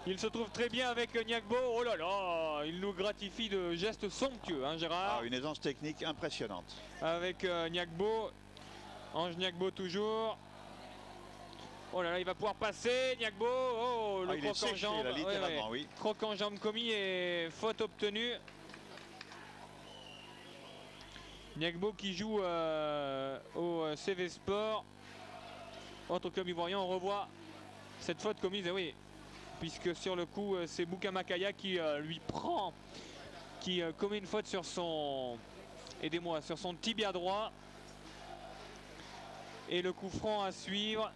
Il se trouve très bien avec Niagbo. Oh là là, il nous gratifie de gestes somptueux, hein, Gérard. Ah, une aisance technique impressionnante. Avec Niagbo. Ange Niagbo toujours. Oh là là, il va pouvoir passer, Niagbo. Oh, le croc en jambe. Là, littéralement, oui. Croc en jambe commis et faute obtenue. Niagbo qui joue au CV Sport. Autre club ivoirien, on revoit cette faute commise, et oui, puisque sur le coup, c'est Bouka Makaya qui lui prend, qui commet une faute sur son, aidez-moi, sur son tibia droit. Et le coup franc à suivre,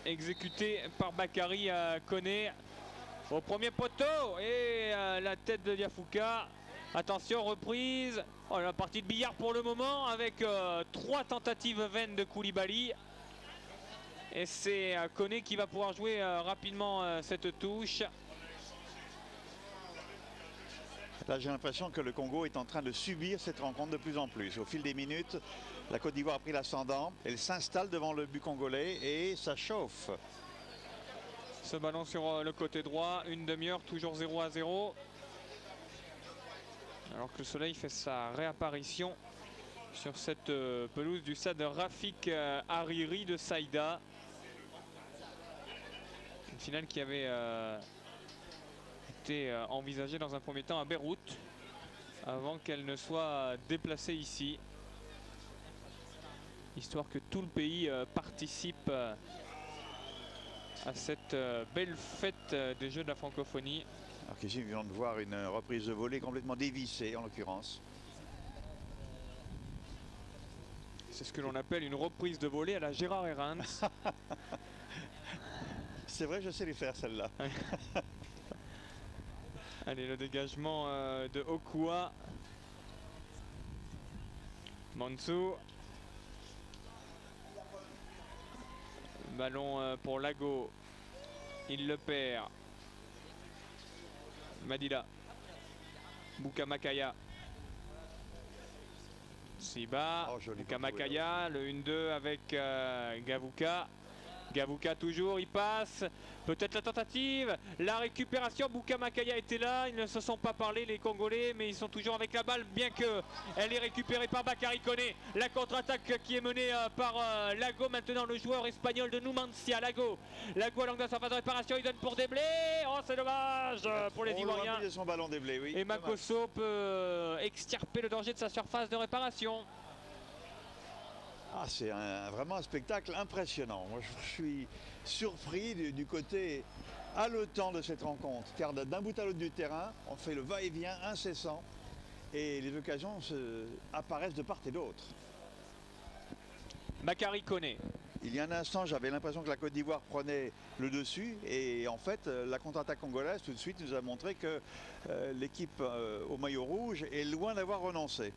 exécuté par Bakary Koné au premier poteau. Et la tête de Diafouka. Attention, reprise. Oh, la partie de billard pour le moment avec 3 tentatives vaines de Koulibaly. Et c'est Koné qui va pouvoir jouer rapidement cette touche. Là, j'ai l'impression que le Congo est en train de subir cette rencontre de plus en plus. Au fil des minutes, la Côte d'Ivoire a pris l'ascendant. Elle s'installe devant le but congolais et ça chauffe. Ce ballon sur le côté droit, une demi-heure, toujours 0-0. Alors que le soleil fait sa réapparition sur cette pelouse du stade Rafik Hariri de Saïda. Une finale qui avait été envisagée dans un premier temps à Beyrouth avant qu'elle ne soit déplacée ici. Histoire que tout le pays participe à cette belle fête des Jeux de la francophonie. Alors qu'ici, nous venons de voir une reprise de volée complètement dévissée, en l'occurrence. C'est ce que l'on appelle une reprise de volée à la Gérard Herranz. C'est vrai, je sais les faire, celle-là. Allez, le dégagement de Okua. Mansou. Ballon pour Lago. Il le perd. Madila. Bouka Makaya. Siba. Oh, Bouka Makaya. Le 1-2 avec Gavuka. Gavuka toujours, il passe. Peut-être la tentative. La récupération. Bouka Makaya était là. Ils ne se sont pas parlé, les Congolais, mais ils sont toujours avec la balle, bien qu'elle est récupérée par Bakary Koné. La contre-attaque qui est menée par Lago, maintenant le joueur espagnol de Numancia. Lago à l'angle de la surface de réparation. Il donne pour Déblé. Oh, c'est dommage pour les Ivoiriens. Son ballon Déblé, oui. Et Makosso peut extirper le danger de sa surface de réparation. Ah, c'est vraiment un spectacle impressionnant. Moi, je suis surpris du côté haletant de cette rencontre. Car d'un bout à l'autre du terrain, on fait le va-et-vient incessant. Et les occasions apparaissent de part et d'autre. Bakary Koné. Il y a un instant, j'avais l'impression que la Côte d'Ivoire prenait le dessus. Et en fait, la contre-attaque congolaise, tout de suite, nous a montré que l'équipe au maillot rouge est loin d'avoir renoncé.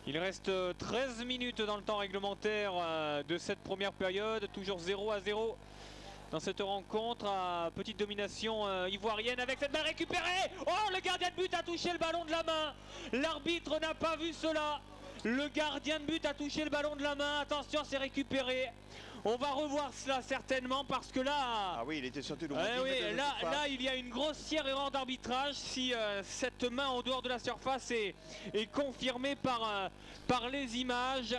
Il reste 13 minutes dans le temps réglementaire de cette première période. Toujours 0-0 dans cette rencontre. Petite domination ivoirienne avec cette balle récupérée. Oh, le gardien de but a touché le ballon de la main. L'arbitre n'a pas vu cela. Le gardien de but a touché le ballon de la main. Attention, c'est récupéré. On va revoir cela certainement parce que là... Ah oui, il était sorti de oui, là, il y a une grossière erreur d'arbitrage si cette main en dehors de la surface est confirmée par les images.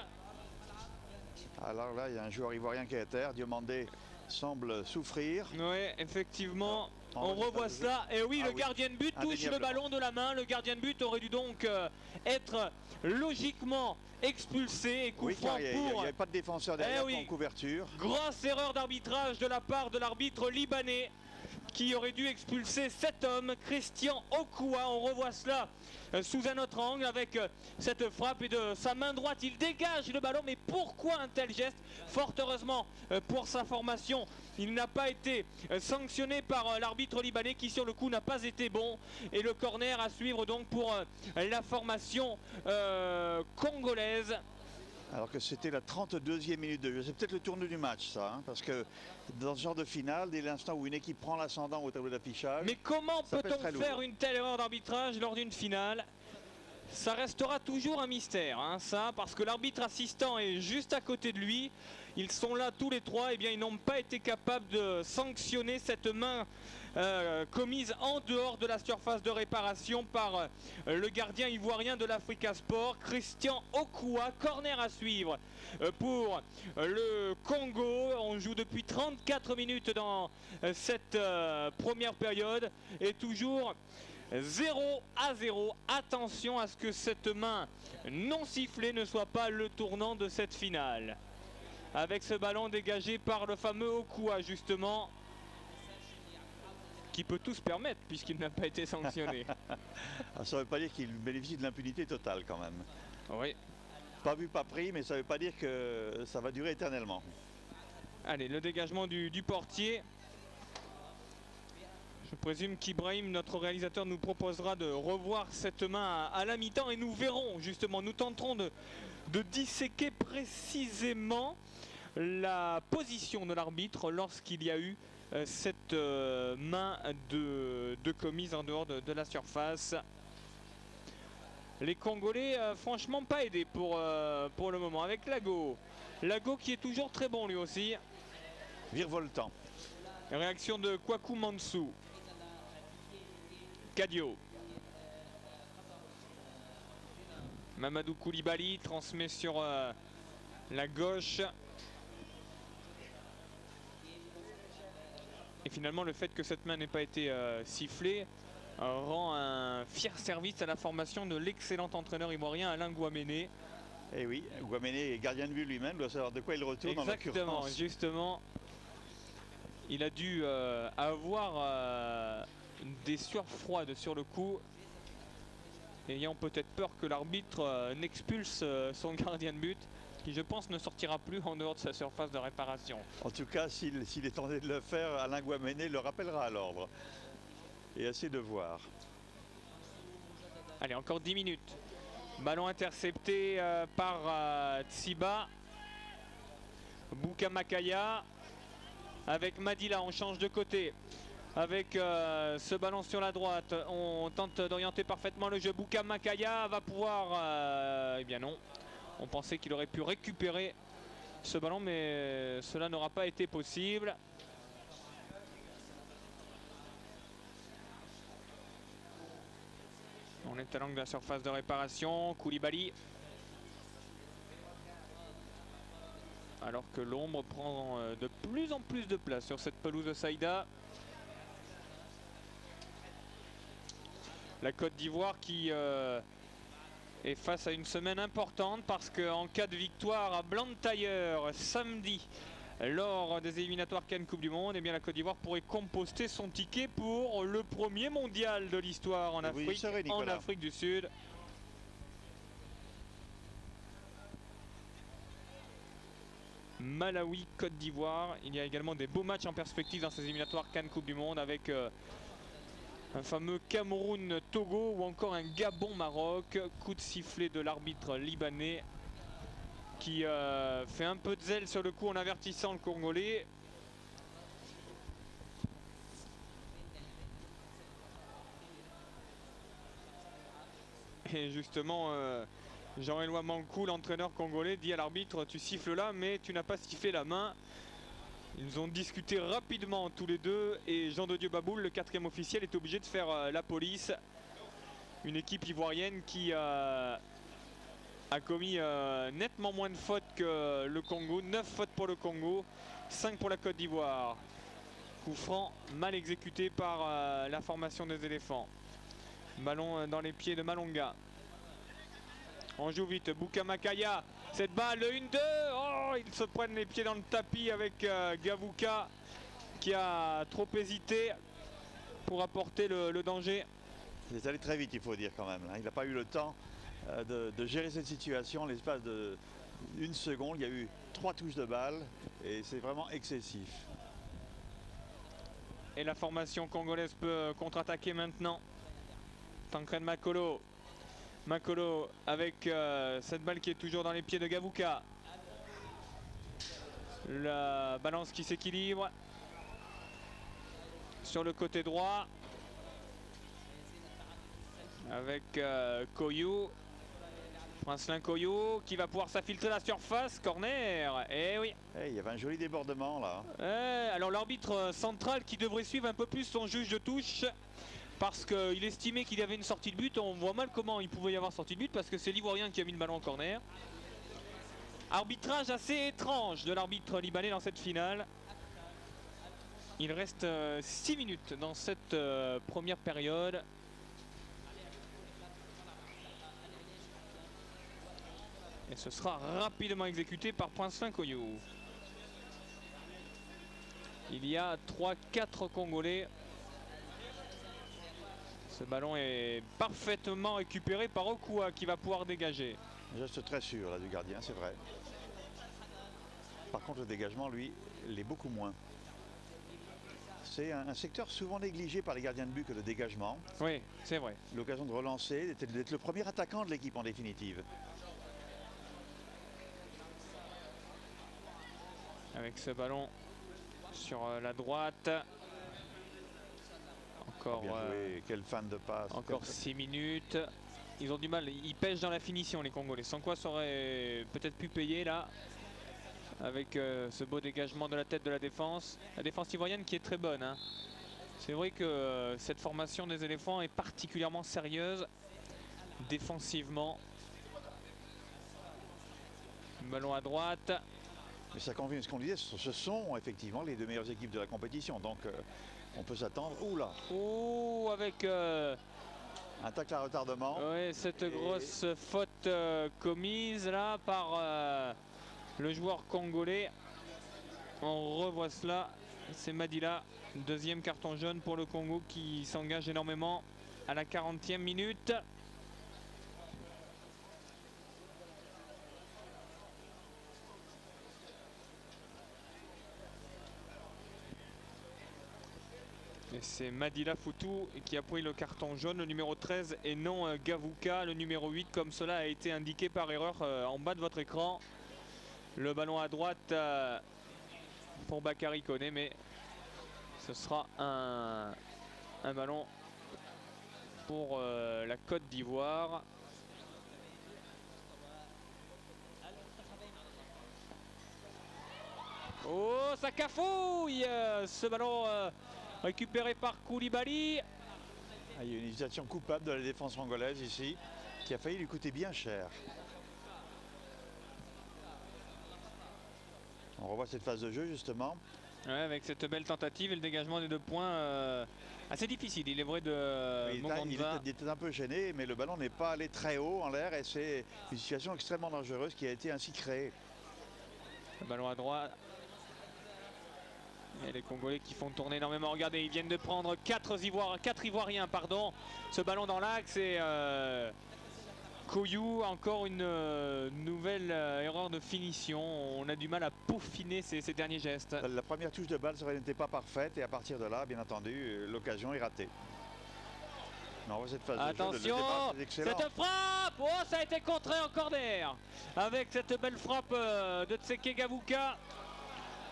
Alors là, il y a un joueur ivoirien qui est à terre. Diomandé semble souffrir. Oui, effectivement. On revoit cela. Et oui, le gardien de but touche le ballon de la main. Le gardien de but aurait dû donc être logiquement expulsé et coup franc pour... Il n'y avait pas de défenseur derrière en couverture. Grosse erreur d'arbitrage de la part de l'arbitre libanais qui aurait dû expulser cet homme, Christian Okua. On revoit cela sous un autre angle avec cette frappe et de sa main droite il dégage le ballon. Mais pourquoi un tel geste? Fort heureusement pour sa formation, il n'a pas été sanctionné par l'arbitre libanais qui sur le coup n'a pas été bon. Et le corner à suivre donc pour la formation congolaise. Alors que c'était la 32e minute de jeu. C'est peut-être le tournant du match, ça. Hein, parce que dans ce genre de finale, dès l'instant où une équipe prend l'ascendant au tableau d'affichage... Mais comment peut-on faire une telle erreur d'arbitrage lors d'une finale? Ça restera toujours un mystère, hein, ça, parce que l'arbitre assistant est juste à côté de lui. Ils sont là tous les trois, et bien ils n'ont pas été capables de sanctionner cette main commise en dehors de la surface de réparation par le gardien ivoirien de l'Africa Sport, Christian Okua. Corner à suivre pour le Congo. On joue depuis 34 minutes dans cette première période et toujours 0-0. Attention à ce que cette main non sifflée ne soit pas le tournant de cette finale. Avec ce ballon dégagé par le fameux Okua justement, qui peut tout se permettre puisqu'il n'a pas été sanctionné. Ça ne veut pas dire qu'il bénéficie de l'impunité totale quand même. Oui. Pas vu, pas pris, mais ça ne veut pas dire que ça va durer éternellement. Allez, le dégagement du portier. Je présume qu'Ibrahim, notre réalisateur, nous proposera de revoir cette main à la mi-temps et nous verrons justement, nous tenterons de disséquer précisément la position de l'arbitre lorsqu'il y a eu cette main de commise en dehors de la surface. Les Congolais franchement pas aidés pour le moment avec Lago. Lago qui est toujours très bon lui aussi. Virevoltant. Réaction de Kwaku Mansou. Kadio. Mamadou Koulibaly transmet sur la gauche. Et finalement le fait que cette main n'ait pas été sifflée rend un fier service à la formation de l'excellent entraîneur ivoirien Alain Guaméné. Et oui, Guaméné est gardien de but lui-même, doit savoir de quoi il retourne. Exactement, justement. Il a dû avoir des sueurs froides sur le coup, ayant peut-être peur que l'arbitre n'expulse son gardien de but, qui je pense ne sortira plus en dehors de sa surface de réparation. En tout cas, s'il est tenté de le faire, Alain Guaméné le rappellera à l'ordre. Et assez de voir. Allez, encore 10 minutes. Ballon intercepté par Tsiba. Bouka Makaya. Avec Madila, on change de côté. Avec ce ballon sur la droite, on tente d'orienter parfaitement le jeu. Bouka Makaya va pouvoir... eh bien non. On pensait qu'il aurait pu récupérer ce ballon, mais cela n'aura pas été possible. On est à l'angle de la surface de réparation. Koulibaly. Alors que l'ombre prend de plus en plus de place sur cette pelouse de Saïda. La Côte d'Ivoire qui est face à une semaine importante parce qu'en cas de victoire à Blantyre samedi lors des éliminatoires CAN Coupe du Monde, eh bien la Côte d'Ivoire pourrait composter son ticket pour le premier mondial de l'histoire en Afrique, en Afrique du Sud. Malawi, Côte d'Ivoire. Il y a également des beaux matchs en perspective dans ces éliminatoires CAN Coupe du Monde avec un fameux Cameroun-Togo ou encore un Gabon-Maroc. Coup de sifflet de l'arbitre libanais qui fait un peu de zèle sur le coup en avertissant le Congolais. Et justement, Jean-Éloi Mankou, l'entraîneur congolais, dit à l'arbitre: tu siffles là, mais tu n'as pas sifflé la main. Ils ont discuté rapidement tous les deux et Jean de Dieu Baboul, le quatrième officiel, est obligé de faire la police. Une équipe ivoirienne qui a commis nettement moins de fautes que le Congo. 9 fautes pour le Congo, 5 pour la Côte d'Ivoire. Coup franc mal exécuté par la formation des éléphants. Ballon dans les pieds de Malonga. On joue vite, Bouka Makaya, cette balle, le 1-2, oh, ils se prennent les pieds dans le tapis avec Gavuka qui a trop hésité pour apporter le danger. Il est allé très vite, il faut dire quand même. Il n'a pas eu le temps de gérer cette situation. L'espace d'une seconde, il y a eu 3 touches de balle et c'est vraiment excessif. Et la formation congolaise peut contre-attaquer maintenant. Tancred Makolo. Makolo avec cette balle qui est toujours dans les pieds de Gavuka. La balance qui s'équilibre sur le côté droit avec Koyou. Princelin Koyo qui va pouvoir s'infiltrer la surface, corner, et oui. Il y avait un joli débordement là. Alors l'arbitre central qui devrait suivre un peu plus son juge de touche, parce qu'il estimait qu'il y avait une sortie de but. On voit mal comment il pouvait y avoir sortie de but, parce que c'est l'Ivoirien qui a mis le ballon en corner. Arbitrage assez étrange de l'arbitre libanais dans cette finale. Il reste 6 minutes dans cette première période. Et ce sera rapidement exécuté par Princelin Koyo. Il y a 3-4 Congolais. Ce ballon est parfaitement récupéré par Okua qui va pouvoir dégager. Geste très sûr là du gardien, c'est vrai. Par contre le dégagement, lui, l'est beaucoup moins. C'est un secteur souvent négligé par les gardiens de but que le dégagement. Oui, c'est vrai. L'occasion de relancer, d'être le premier attaquant de l'équipe en définitive. Avec ce ballon sur la droite. Encore, bien joué. Quelle fin de passe. Encore 6 minutes. Ils ont du mal, ils pêchent dans la finition les Congolais. Sans quoi ça aurait peut-être pu payer là. Avec ce beau dégagement de la tête de la défense. La défense ivoirienne qui est très bonne. Hein. C'est vrai que cette formation des éléphants est particulièrement sérieuse défensivement. Ballon à droite. Mais ça confirme ce qu'on disait, ce sont effectivement les deux meilleures équipes de la compétition. Donc on peut s'attendre. Ouh là. Ouh, avec un tacle à retardement. Oui, cette grosse faute commise là par le joueur congolais. On revoit cela. C'est Madila. Deuxième carton jaune pour le Congo qui s'engage énormément à la 40e minute. Et c'est Madila Foutou qui a pris le carton jaune, le numéro 13, et non Gavuka, le numéro 8, comme cela a été indiqué par erreur en bas de votre écran. Le ballon à droite pour Bakary Koné, mais ce sera un ballon pour la Côte d'Ivoire. Oh, ça cafouille ce ballon récupéré par Koulibaly. Il y a une hésitation coupable de la défense congolaise ici, qui a failli lui coûter bien cher. On revoit cette phase de jeu justement. Ouais, avec cette belle tentative et le dégagement des 2 points assez difficile, il est vrai, de il était un peu gêné, mais le ballon n'est pas allé très haut en l'air et c'est une situation extrêmement dangereuse qui a été ainsi créée. Le ballon à droite. Et les Congolais qui font tourner énormément. Regardez, ils viennent de prendre 4 Ivoiriens. Pardon. Ce ballon dans l'axe et Koyou, encore une nouvelle erreur de finition. On a du mal à peaufiner ces derniers gestes. La première touche de balle n'était pas parfaite et à partir de là, bien entendu, l'occasion est ratée. Non, cette phase attention, de jeu, cette frappe, oh, ça a été contré en corner. Avec cette belle frappe de Tseke Gavuka,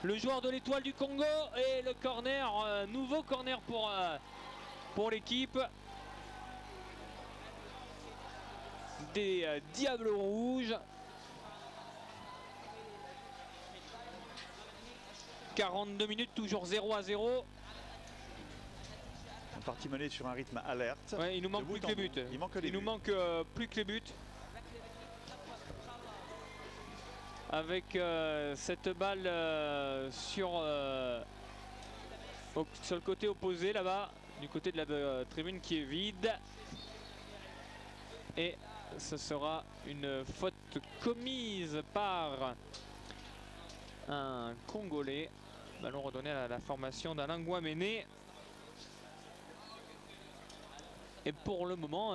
le joueur de l'Étoile du Congo, et le corner, nouveau corner pour l'équipe des Diables Rouges. 42 minutes, toujours 0-0. On est parti mener sur un rythme alerte. Ouais, il nous manque plus que les buts. Il nous manque plus que les buts. Avec cette balle sur le côté opposé là-bas, du côté de la tribune qui est vide. Et ce sera une faute commise par un Congolais. Ballon redonné à la formation d'Alain Guaméné. Et pour le moment,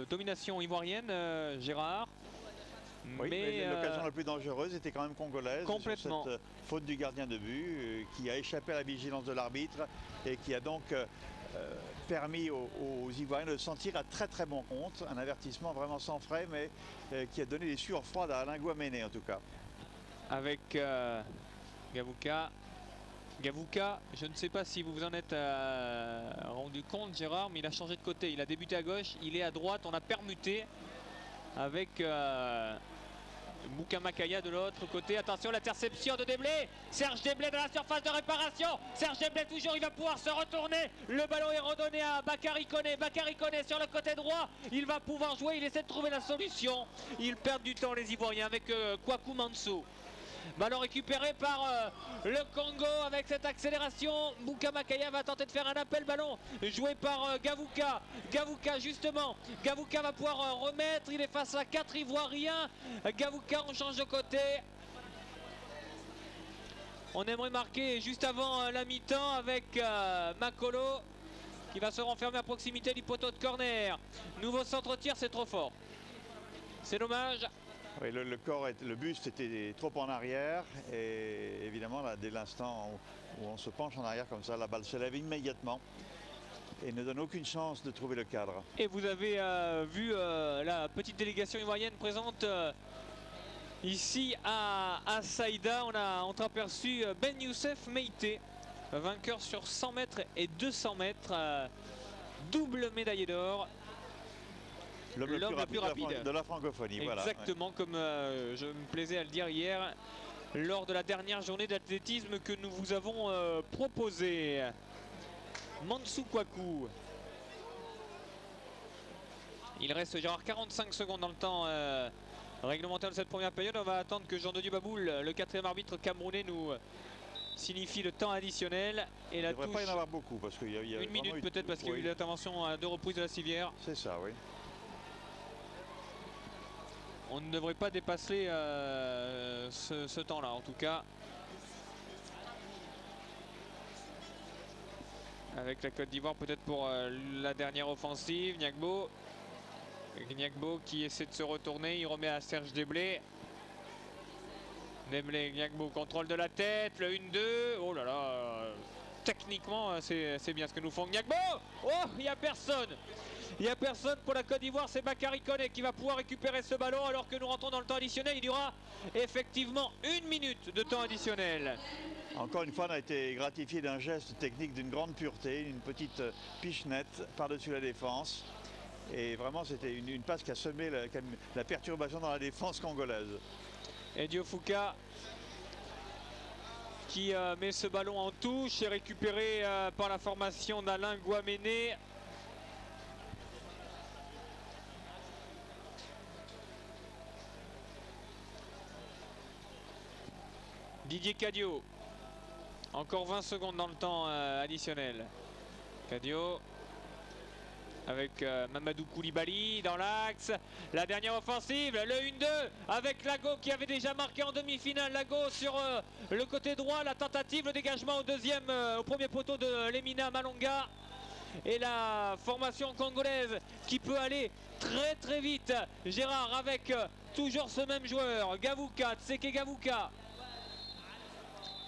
domination ivoirienne, Gérard. Oui, mais l'occasion la plus dangereuse était quand même congolaise. Complètement. Sur cette faute du gardien de but qui a échappé à la vigilance de l'arbitre et qui a donc permis aux Ivoiriens de se sentir à très bon compte. Un avertissement vraiment sans frais, mais qui a donné des sueurs froides à Alain Guaméné en tout cas. Avec Gavuka. Gavuka, je ne sais pas si vous vous en êtes rendu compte, Gérard, mais il a changé de côté. Il a débuté à gauche, il est à droite, on a permuté. avec Bukamakaya de l'autre côté. Attention, l'interception de Deblé. Serge Deblé dans la surface de réparation. Serge Deblé toujours, il va pouvoir se retourner. Le ballon est redonné à Bakary Koné. Bakary Koné sur le côté droit. Il va pouvoir jouer, il essaie de trouver la solution. Ils perdent du temps les Ivoiriens avec Kwaku Mansou. Ballon récupéré par le Congo avec cette accélération. Bukamakaya va tenter de faire un appel ballon joué par Gavouka. Gavouka justement. Gavouka va pouvoir remettre. Il est face à 4 Ivoiriens. Gavouka, on change de côté. On aimerait marquer juste avant la mi-temps avec Makolo qui va se renfermer à proximité du poteau de corner. Nouveau centre-tir, c'est trop fort. C'est dommage. Oui, le buste était trop en arrière et évidemment là, dès l'instant où on se penche en arrière comme ça, la balle se lève immédiatement et ne donne aucune chance de trouver le cadre. Et vous avez vu la petite délégation ivoirienne présente ici à Saïda. On a entreaperçu Ben Youssef Meïté, vainqueur sur 100 mètres et 200 mètres, double médaillé d'or. L'homme le plus rapide de la francophonie. Exactement, voilà, comme je me plaisais à le dire hier lors de la dernière journée d'athlétisme que nous vous avons proposée. Mansou Kwaku. Il reste, Gérard, 45 secondes dans le temps réglementaire de cette première période. On va attendre que Jean-Denis Baboul, le 4e arbitre camerounais, nous signifie le temps additionnel. Et la touche, il ne devrait pas y en avoir beaucoup parce qu'il y a une minute peut-être parce qu'il y a eu l'intervention à 2 reprises de la civière. C'est ça, oui. On ne devrait pas dépasser ce temps-là, en tout cas. Avec la Côte d'Ivoire, peut-être pour la dernière offensive. Niakbo. Niakbo qui essaie de se retourner. Il remet à Serge Deblé. Deblé, Niakbo, contrôle de la tête. Le 1-2. Oh là là. Techniquement, c'est bien ce que nous font Niakbo. Oh, il n'y a personne. Il n'y a personne pour la Côte d'Ivoire, c'est Bakary Koné qui va pouvoir récupérer ce ballon alors que nous rentrons dans le temps additionnel. Il y aura effectivement 1 minute de temps additionnel. Encore une fois, on a été gratifié d'un geste technique d'une grande pureté, une petite pichenette par-dessus la défense. Et vraiment, c'était une passe qui a semé la perturbation dans la défense congolaise. Et Diofouka qui met ce ballon en touche et récupéré par la formation d'Alain Guaméné. Didier Cadio, encore 20 secondes dans le temps additionnel. Cadio avec Mamadou Koulibaly dans l'axe. La dernière offensive, le 1-2 avec Lago qui avait déjà marqué en demi-finale. Lago sur le côté droit, la tentative, le dégagement au premier poteau de Lemina Malonga. Et la formation congolaise qui peut aller très très vite. Gérard avec toujours ce même joueur, Gavouka, Tseke Gavouka.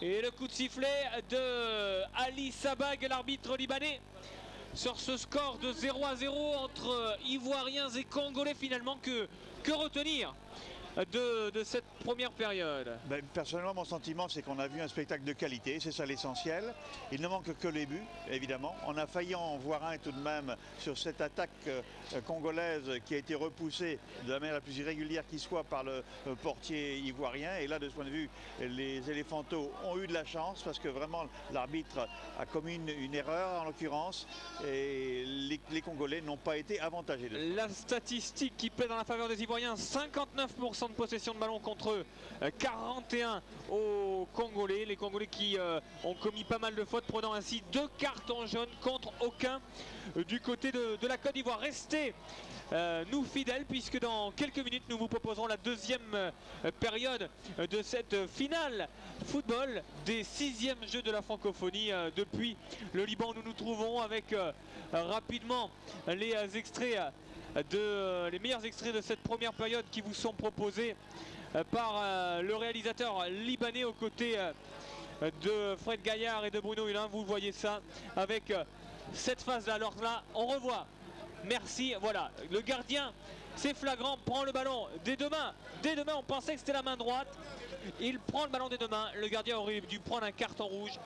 Et le coup de sifflet de Ali Sabag, l'arbitre libanais, sur ce score de 0-0 entre Ivoiriens et Congolais finalement. Que retenir de cette première période? Personnellement, mon sentiment, c'est qu'on a vu un spectacle de qualité, c'est ça l'essentiel. Il ne manque que les buts, évidemment. On a failli en voir un tout de même sur cette attaque congolaise qui a été repoussée de la manière la plus irrégulière qui soit par le portier ivoirien. Et là, de ce point de vue, les éléphantaux ont eu de la chance parce que vraiment l'arbitre a commis une erreur en l'occurrence et les Congolais n'ont pas été avantagés. La statistique qui plaît dans la faveur des Ivoiriens, 59% de possession de ballon contre 41 aux Congolais. Les Congolais qui ont commis pas mal de fautes, prenant ainsi 2 cartons jaunes contre aucun du côté de la Côte d'Ivoire. Restez nous fidèles puisque dans quelques minutes nous vous proposerons la deuxième période de cette finale football des 6e Jeux de la francophonie depuis le Liban où nous nous trouvons, avec rapidement les extraits les meilleurs extraits de cette première période qui vous sont proposés par le réalisateur libanais aux côtés de Fred Gaillard et de Bruno Hulin. Vous voyez ça avec cette phase là. Alors là on revoit, merci, voilà, le gardien, c'est flagrant, prend le ballon des deux mains. On pensait que c'était la main droite, il prend le ballon des deux mains. Le gardien aurait dû prendre un carton rouge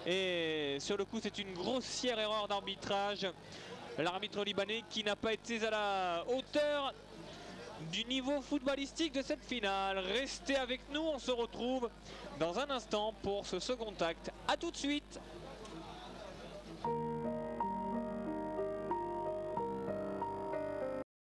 et sur le coup c'est une grossière erreur d'arbitrage. L'arbitre libanais qui n'a pas été à la hauteur du niveau footballistique de cette finale. Restez avec nous, on se retrouve dans un instant pour ce second acte. A tout de suite.